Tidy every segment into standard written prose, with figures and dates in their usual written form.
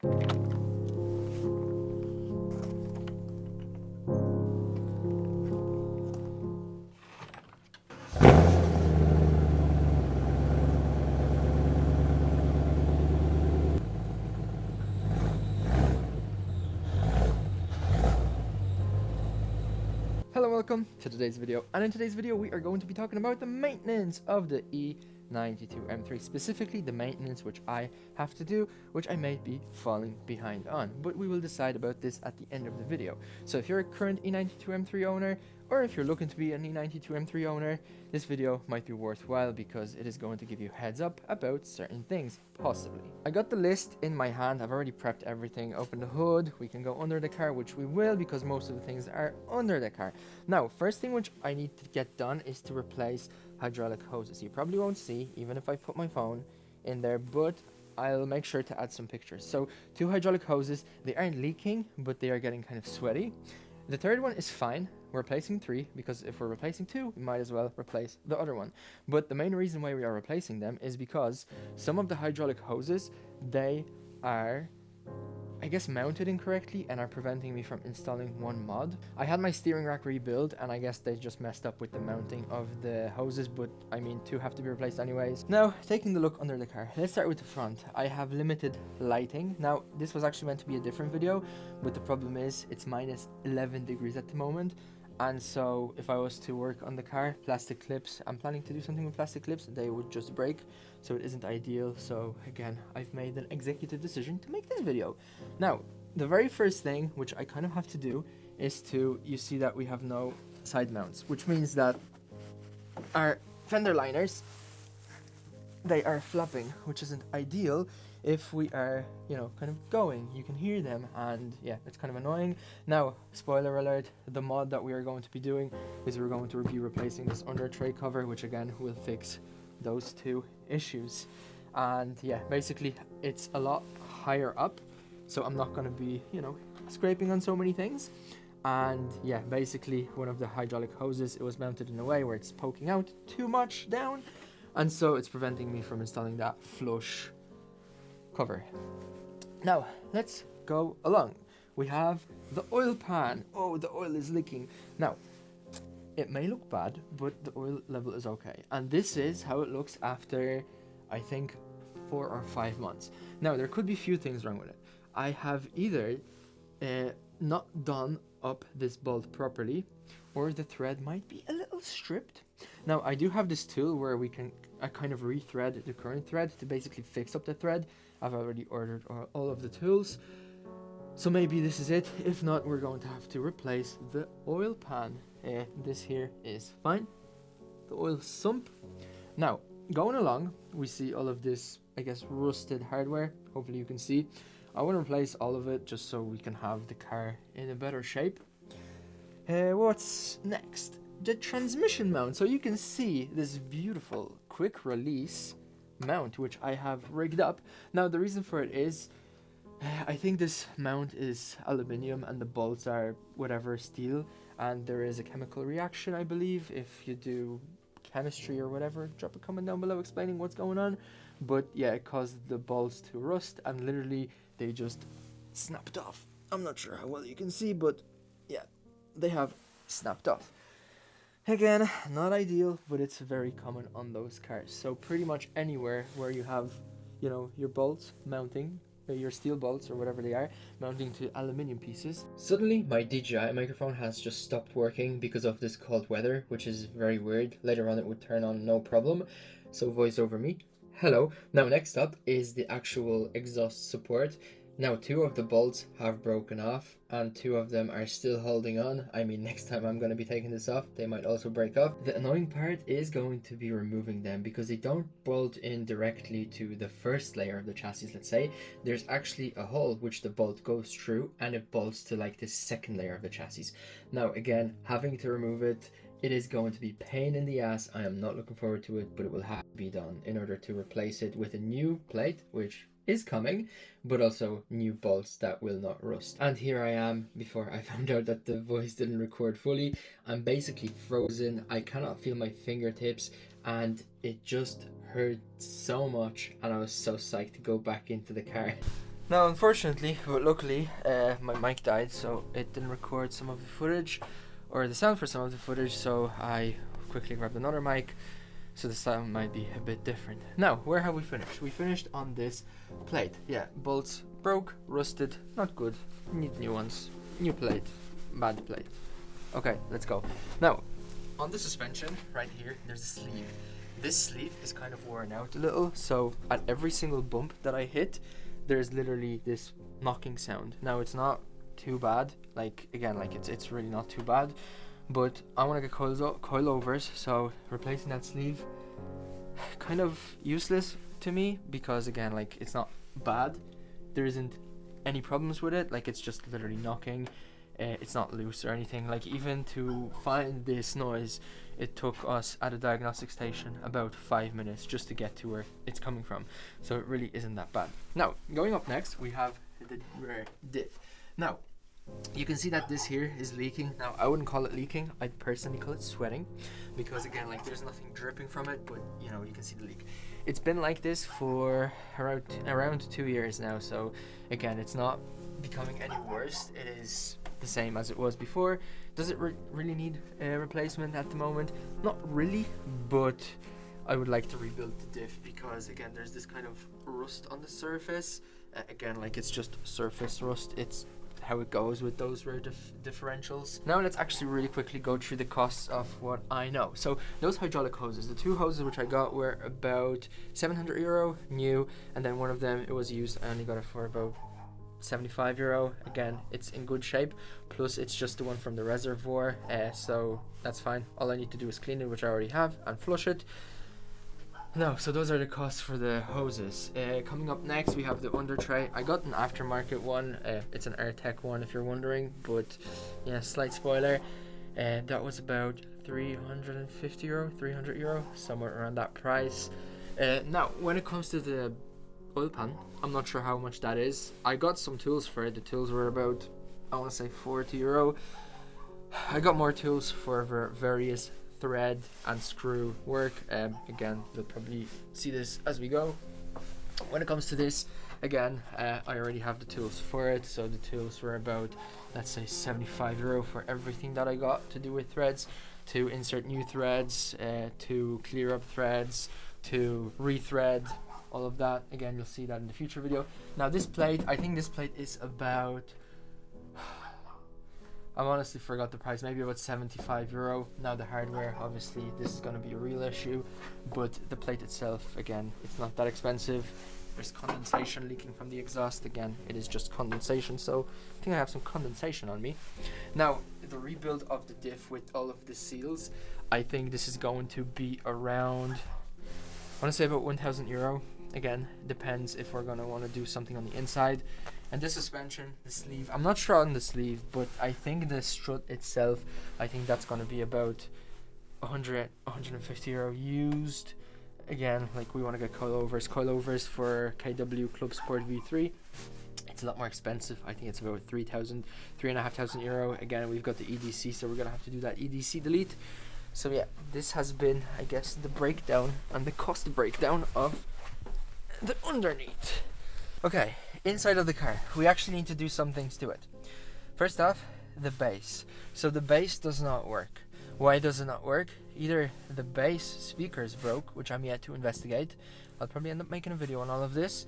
Hello, welcome to today's video, and in today's video we are going to be talking about the maintenance of the E92 M3, specifically the maintenance which I have to do, which I may be falling behind on, but we will decide about this at the end of the video. So if you're a current E92 M3 owner, or if you're looking to be an E92 M3 owner, this video might be worthwhile because it is going to give you heads up about certain things, possibly. I got the list in my hand, I've already prepped everything, open the hood, we can go under the car, which we will because most of the things are under the car. Now, first thing which I need to get done is to replace hydraulic hoses. You probably won't see, even if I put my phone in there, but I'll make sure to add some pictures. So, 2 hydraulic hoses, they aren't leaking, but they are getting kind of sweaty. The third one is fine. We're replacing 3 because if we're replacing 2, we might as well replace the other one. But the main reason why we are replacing them is because some of the hydraulic hoses, they are, I guess, mounted incorrectly and are preventing me from installing one mod. I had my steering rack rebuilt and I guess they just messed up with the mounting of the hoses, but I mean 2 have to be replaced anyways. Now, taking the look under the car, let's start with the front. I have limited lighting. Now, this was actually meant to be a different video, but the problem is it's minus 11 degrees at the moment. And so if I was to work on the car, plastic clips, I'm planning to do something with plastic clips, they would just break, so it isn't ideal. So again, I've made an executive decision to make this video. Now, the very first thing which I kind of have to do is you see that we have no side mounts, which means that our fender liners, they are flapping, which isn't ideal if we are, kind of going. You can hear them, and yeah, it's kind of annoying. Now, spoiler alert, the mod that we are going to be doing is we're going to be replacing this under tray cover, which again will fix those 2 issues. And yeah, basically it's a lot higher up, so I'm not going to be, scraping on so many things. And yeah, basically one of the hydraulic hoses, it was mounted in a way where it's poking out too much down, and so it's preventing me from installing that flush cover. Now, let's go along. We have the oil pan. Oh, the oil is leaking. Now, it may look bad, but the oil level is okay. And this is how it looks after, I think, 4 or 5 months. Now, there could be a few things wrong with it. I have either not done up this bolt properly, or the thread might be a little stripped. Now, I do have this tool where I kind of rethread the current thread to basically fix up the thread. I've already ordered all of the tools, so maybe this is it. If not, we're going to have to replace the oil pan. This here is fine, the oil sump. Now, going along, we see all of this, I guess, rusted hardware. Hopefully you can see. I want to replace all of it just so we can have the car in a better shape. What's next? The transmission mount. So you can see this beautiful quick release mount which I have rigged up. Now, the reason for it is I think this mount is aluminium and the bolts are whatever, steel, and there is a chemical reaction, I believe, if you do chemistry or whatever. Drop a comment down below explaining what's going on. But yeah, it caused the bolts to rust and literally they just snapped off. I'm not sure how well you can see, but yeah, they have snapped off. Again, not ideal, but it's very common on those cars. So pretty much anywhere where you have, your bolts mounting, your steel bolts or whatever they are, mounting to aluminium pieces. Suddenly, my DJI microphone has just stopped working because of this cold weather, which is very weird. Later on it would turn on no problem. So voice over me. Hello. Now, next up is the actual exhaust support. Now, 2 of the bolts have broken off and 2 of them are still holding on. I mean, next time I'm going to be taking this off, they might also break off. The annoying part is going to be removing them because they don't bolt in directly to the first layer of the chassis, let's say. There's actually a hole which the bolt goes through and it bolts to like the second layer of the chassis. Now, again, having to remove it, it is going to be pain in the ass. I am not looking forward to it, but it will have to be done in order to replace it with a new plate, which is coming, but also new bolts that will not rust. And here I am before I found out that the voice didn't record fully. I'm basically frozen. I cannot feel my fingertips and it just hurt so much, and I was so psyched to go back into the car. Now, unfortunately, but luckily, my mic died, so it didn't record some of the footage, or the sound for some of the footage, so I quickly grabbed another mic, so the sound might be a bit different. Now, where have we finished? We finished on this plate. Yeah, bolts broke, rusted, not good, need new ones. New plate, bad plate. Okay, let's go. Now, on the suspension, right here, there's a sleeve. This sleeve is kind of worn out a little, so at every single bump that I hit, there's literally this knocking sound. Now, it's not too bad, like, again, like, it's really not too bad, but I want to get coilovers, so replacing that sleeve, kind of useless to me, because, again, like, it's not bad. There isn't any problems with it, like, it's just literally knocking. It's not loose or anything. Like, even to find this noise, it took us at a diagnostic station about 5 minutes just to get to where it's coming from, so it really isn't that bad. Now, going up next, we have the rear diff. Now, you can see that this here is leaking. Now, I wouldn't call it leaking, I'd personally call it sweating, because again, like, there's nothing dripping from it, but you know, you can see the leak. It's been like this for around 2 years now, so again, it's not becoming any worse. It is the same as it was before. Does it really need a replacement at the moment? Not really, but I would like to rebuild the diff, because again, there's this kind of rust on the surface. Again, like, it's just surface rust. It's how it goes with those rear differentials. Now let's actually really quickly go through the costs of what I know. So those hydraulic hoses, the two hoses which I got were about €700 new, and then one of them, it was used. I only got it for about €75. Again, it's in good shape, plus it's just the one from the reservoir, so that's fine. All I need to do is clean it, which I already have, and flush it. No, so those are the costs for the hoses. Coming up next, we have the under tray. I got an aftermarket one. It's an AirTech one, if you're wondering, but yeah, slight spoiler. That was about €350, €300, somewhere around that price. Now, when it comes to the oil pan, I'm not sure how much that is. I got some tools for it. The tools were about, I want to say, €40. I got more tools for various thread and screw work. Again, you'll probably see this as we go. When it comes to this, again, I already have the tools for it, so the tools were about, let's say, €75 for everything that I got to do with threads, to insert new threads, to clear up threads, to rethread, all of that. Again, you'll see that in the future video. Now, this plate, I think this plate is about, I honestly forgot the price, maybe about €75. Now, the hardware, obviously, this is going to be a real issue, but the plate itself, again, it's not that expensive. There's condensation leaking from the exhaust. Again, it is just condensation, so I think I have some condensation on me. Now, the rebuild of the diff with all of the seals, I think this is going to be around, I want to say about €1,000. Again, depends if we're going to want to do something on the inside. And the suspension, the sleeve, I'm not sure on the sleeve, but I think the strut itself, I think that's going to be about €150 used. Again, like, we want to get coilovers for KW Club Sport V3. It's a lot more expensive. I think it's about €3,500. Again, we've got the EDC, so we're going to have to do that EDC delete. So yeah, this has been, I guess, the breakdown and the cost breakdown of the underneath. Okay, inside of the car, we actually need to do some things to it. First off, the bass. So the bass does not work. Why does it not work? Either the bass speakers broke, which I'm yet to investigate. I'll probably end up making a video on all of this.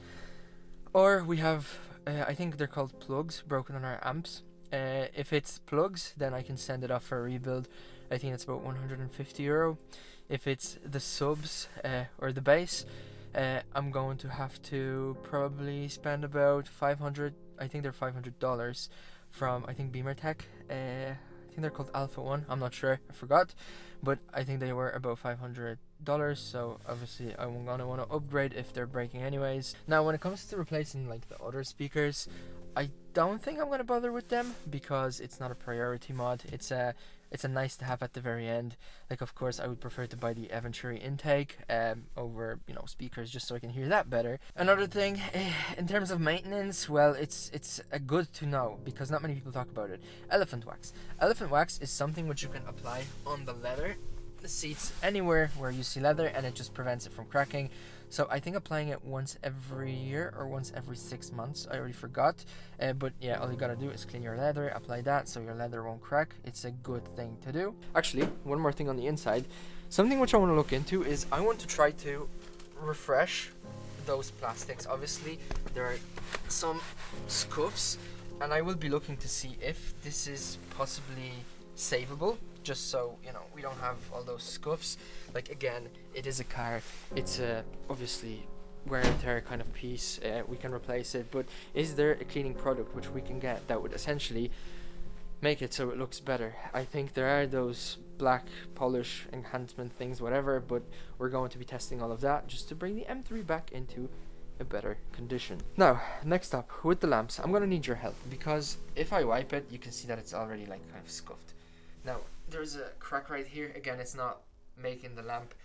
Or we have, I think they're called plugs, broken on our amps. If it's plugs, then I can send it off for a rebuild. I think it's about €150. If it's the subs or the bass, I'm going to have to probably spend about $500. I think they're $500 from, I think, Beamer Tech. I think they're called Alpha One. I'm not sure. I forgot, but I think they were about $500. So obviously, I'm gonna want to upgrade if they're breaking anyways. Now, when it comes to replacing like the other speakers, I don't think I'm gonna bother with them because it's not a priority mod. It's a nice to have at the very end. Like, of course, I would prefer to buy the Venturi intake over, you know, speakers, just so I can hear that better. Another thing, in terms of maintenance, well, it's a good to know because not many people talk about it. Elephant wax. Elephant wax is something which you can apply on the leather, the seats, anywhere where you see leather, and it just prevents it from cracking. So I think applying it once every year or once every 6 months. I already forgot. But yeah, all you gotta do is clean your leather, apply that so your leather won't crack. It's a good thing to do. Actually, one more thing on the inside. Something which I want to look into is I want to try to refresh those plastics. Obviously, there are some scuffs, and I will be looking to see if this is possibly savable, just so you know we don't have all those scuffs. Like, again, it is a car, it's a obviously wear and tear kind of piece. We can replace it, but is there a cleaning product which we can get that would essentially make it so it looks better? I think there are those black polish enhancement things, whatever, but we're going to be testing all of that just to bring the M3 back into a better condition. Now, next up, with the lamps, I'm gonna need your help, because if I wipe it, you can see that it's already like kind of scuffed. Now, there's a crack right here. Again, it's not making the lamp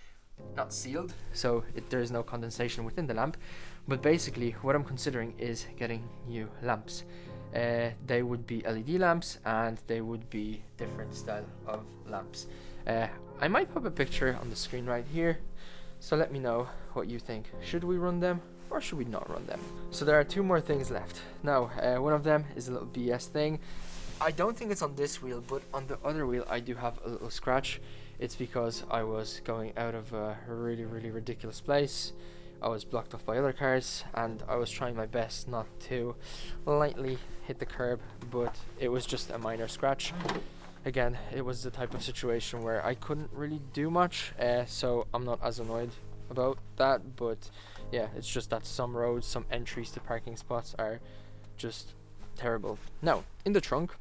not sealed, so there's no condensation within the lamp, but basically what I'm considering is getting new lamps. They would be LED lamps, and they would be different style of lamps. I might pop a picture on the screen right here, so let me know what you think. Should we run them or should we not run them? So there are two more things left. Now, one of them is a little BS thing. I don't think it's on this wheel, but on the other wheel I do have a little scratch. It's because I was going out of a really ridiculous place. I was blocked off by other cars, and I was trying my best not to lightly hit the curb, but it was just a minor scratch. Again, it was the type of situation where I couldn't really do much, so I'm not as annoyed about that. But yeah, it's just that some roads, some entries to parking spots are just terrible. Now, in the trunk,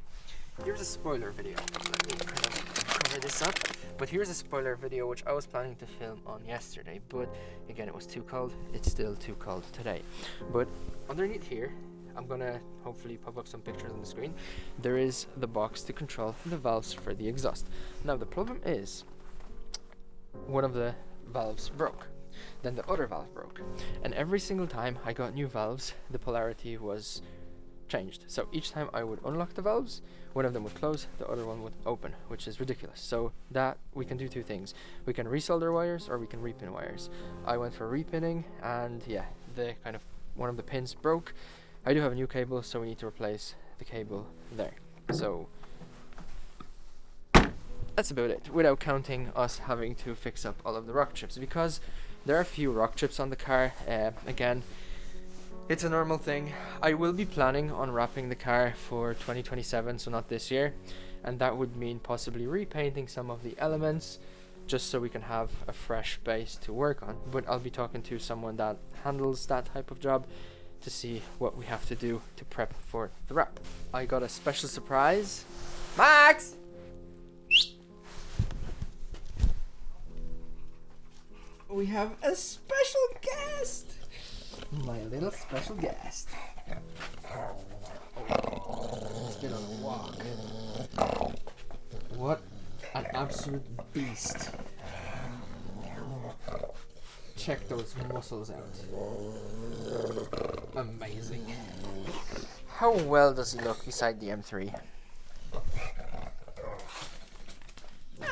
here's a spoiler video. Let me kind of cover this up. But here's a spoiler video which I was planning to film on yesterday, but again, it was too cold. It's still too cold today. But underneath here, I'm gonna hopefully pop up some pictures on the screen. There is the box to control the valves for the exhaust. Now, the problem is one of the valves broke. Then the other valve broke. And every single time I got new valves, the polarity was changed. So each time I would unlock the valves, one of them would close, the other one would open, which is ridiculous. So that we can do two things. We can resolder wires or we can repin wires. I went for repinning, and yeah, the kind of one of the pins broke. I do have a new cable, so we need to replace the cable there. So that's about it, without counting us having to fix up all of the rock chips, because there are a few rock chips on the car. Again, it's a normal thing. I will be planning on wrapping the car for 2027, so not this year, and that would mean possibly repainting some of the elements just so we can have a fresh base to work on. But I'll be talking to someone that handles that type of job to see what we have to do to prep for the wrap. I got a special surprise. Max! We have a special guest! My little special guest. Let's get on a walk. What an absolute beast. Check those muscles out. Amazing. How well does he look beside the M3?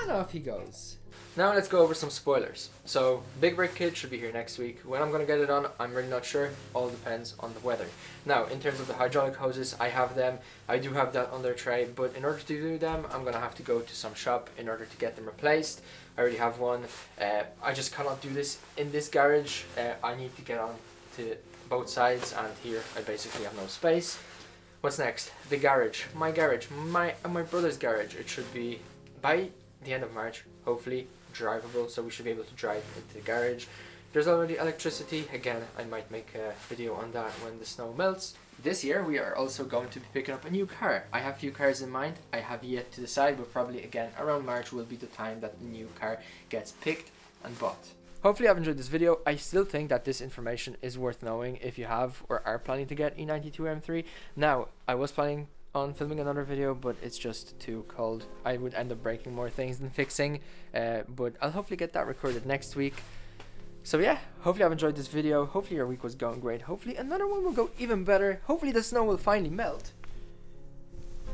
And off he goes. Now let's go over some spoilers. So, big brake kit should be here next week. When I'm gonna get it on, I'm really not sure. All depends on the weather. Now, in terms of the hydraulic hoses, I have them. I do have that on their tray, but in order to do them, I'm gonna have to go to some shop in order to get them replaced. I already have one. I just cannot do this in this garage. I need to get on to both sides, and here I basically have no space. What's next? The garage. My garage. My brother's garage. It should be by the end of March, hopefully drivable, so we should be able to drive into the garage. There's already electricity. Again, I might make a video on that when the snow melts. This year we are also going to be picking up a new car. I have a few cars in mind. I have yet to decide, but probably again around March will be the time that the new car gets picked and bought. Hopefully I've enjoyed this video. I still think that this information is worth knowing if you have or are planning to get E92 M3. Now, I was planning on filming another video, but it's just too cold. I would end up breaking more things than fixing, but I'll hopefully get that recorded next week. So yeah, hopefully I've enjoyed this video. Hopefully your week was going great. Hopefully another one will go even better. Hopefully the snow will finally melt,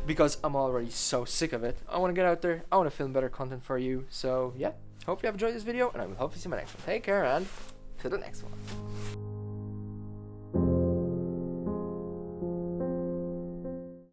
because I'm already so sick of it. I want to get out there. I want to film better content for you. So yeah, hopefully I've enjoyed this video, and I will hopefully see you in my next one. Take care, and to the next one.